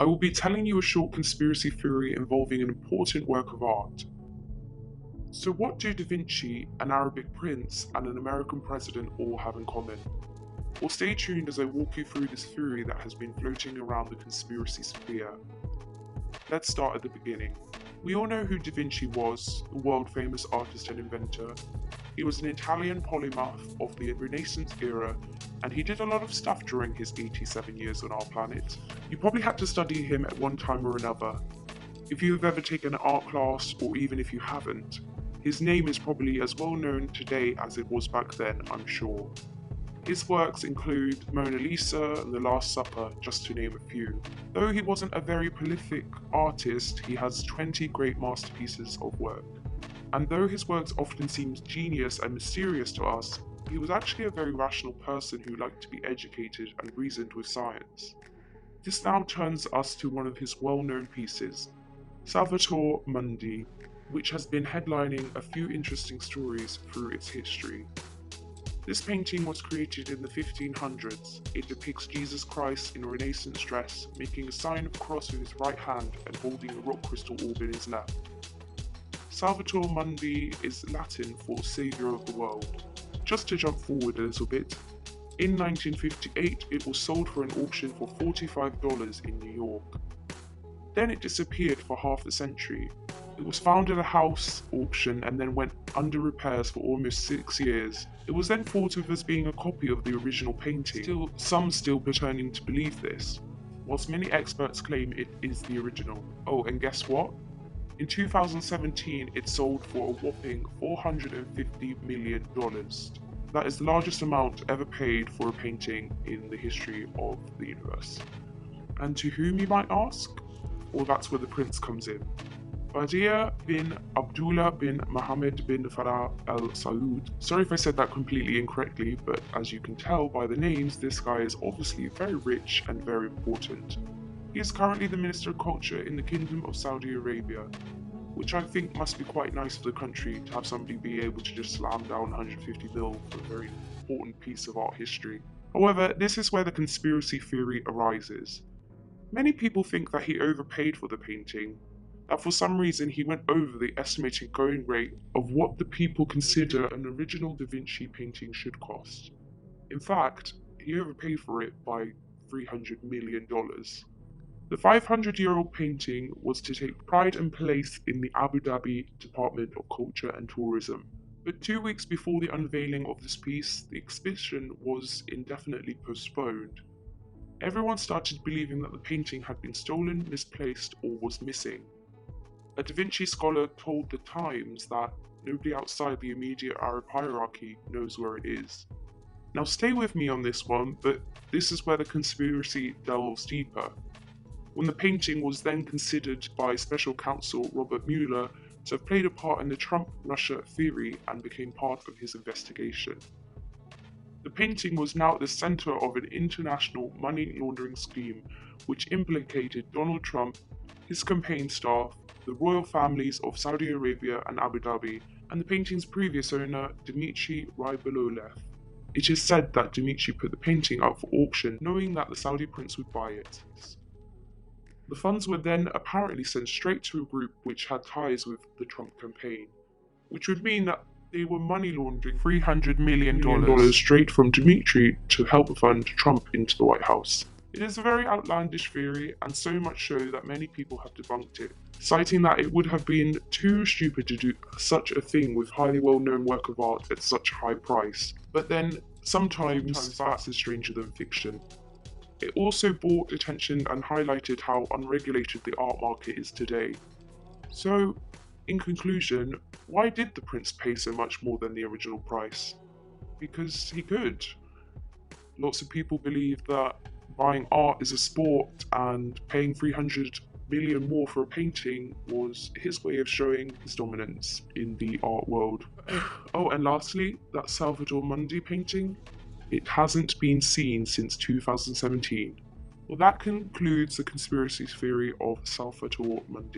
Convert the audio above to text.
I will be telling you a short conspiracy theory involving an important work of art. So, what do Da Vinci, an Arabic prince, and an American president all have in common? Well, stay tuned as I walk you through this theory that has been floating around the conspiracy sphere. Let's start at the beginning. We all know who Da Vinci was, a world famous artist and inventor. He was an Italian polymath of the Renaissance era, and he did a lot of stuff during his 87 years on our planet. You probably had to study him at one time or another. If you have ever taken an art class, or even if you haven't, his name is probably as well known today as it was back then, I'm sure. His works include Mona Lisa and The Last Supper, just to name a few. Though he wasn't a very prolific artist, he has 20 great masterpieces of work. And though his works often seem genius and mysterious to us, he was actually a very rational person who liked to be educated and reasoned with science. This now turns us to one of his well-known pieces, Salvator Mundi, which has been headlining a few interesting stories through its history. This painting was created in the 1500s. It depicts Jesus Christ in a Renaissance dress, making a sign of a cross with his right hand and holding a rock crystal orb in his left. Salvator Mundi is Latin for Saviour of the World. Just to jump forward a little bit, in 1958 it was sold for an auction for $45 in New York. Then it disappeared for half a century. It was found at a house auction and then went under repairs for almost 6 years. It was then thought of as being a copy of the original painting, some still pretending to believe this, whilst many experts claim it is the original. Oh, and guess what? In 2017, it sold for a whopping $450 million. That is the largest amount ever paid for a painting in the history of the universe. And to whom, you might ask? Well, that's where the prince comes in. Badia bin Abdullah bin Mohammed bin Farah Al Saud. Sorry if I said that completely incorrectly, but as you can tell by the names, this guy is obviously very rich and very important. He is currently the Minister of Culture in the Kingdom of Saudi Arabia, which I think must be quite nice for the country to have somebody be able to just slam down 150 mil for a very important piece of art history. However, this is where the conspiracy theory arises. Many people think that he overpaid for the painting, that for some reason he went over the estimated going rate of what the people consider an original Da Vinci painting should cost. In fact, he overpaid for it by $300 million. The 500-year-old painting was to take pride and place in the Abu Dhabi Department of Culture and Tourism. But 2 weeks before the unveiling of this piece, the exhibition was indefinitely postponed. Everyone started believing that the painting had been stolen, misplaced, or was missing. A Da Vinci scholar told The Times that nobody outside the immediate Arab hierarchy knows where it is. Now stay with me on this one, but this is where the conspiracy delves deeper. When the painting was then considered by special counsel Robert Mueller to have played a part in the Trump-Russia theory and became part of his investigation. The painting was now at the center of an international money laundering scheme which implicated Donald Trump, his campaign staff, the royal families of Saudi Arabia and Abu Dhabi, and the painting's previous owner, Dmitry Rybolovlev. It is said that Dmitry put the painting up for auction knowing that the Saudi prince would buy it. The funds were then apparently sent straight to a group which had ties with the Trump campaign, which would mean that they were money laundering $300 million straight from Dmitry to help fund Trump into the White House. It is a very outlandish theory, and so much so that many people have debunked it, citing that it would have been too stupid to do such a thing with highly well-known work of art at such a high price. But then, sometimes facts is stranger than fiction. It also brought attention and highlighted how unregulated the art market is today. So, in conclusion, why did the prince pay so much more than the original price? Because he could. Lots of people believe that buying art is a sport and paying $300 million more for a painting was his way of showing his dominance in the art world. Oh, and lastly, that Salvator Mundi painting, it hasn't been seen since 2017. Well, that concludes the conspiracy theory of Salvator Mundi.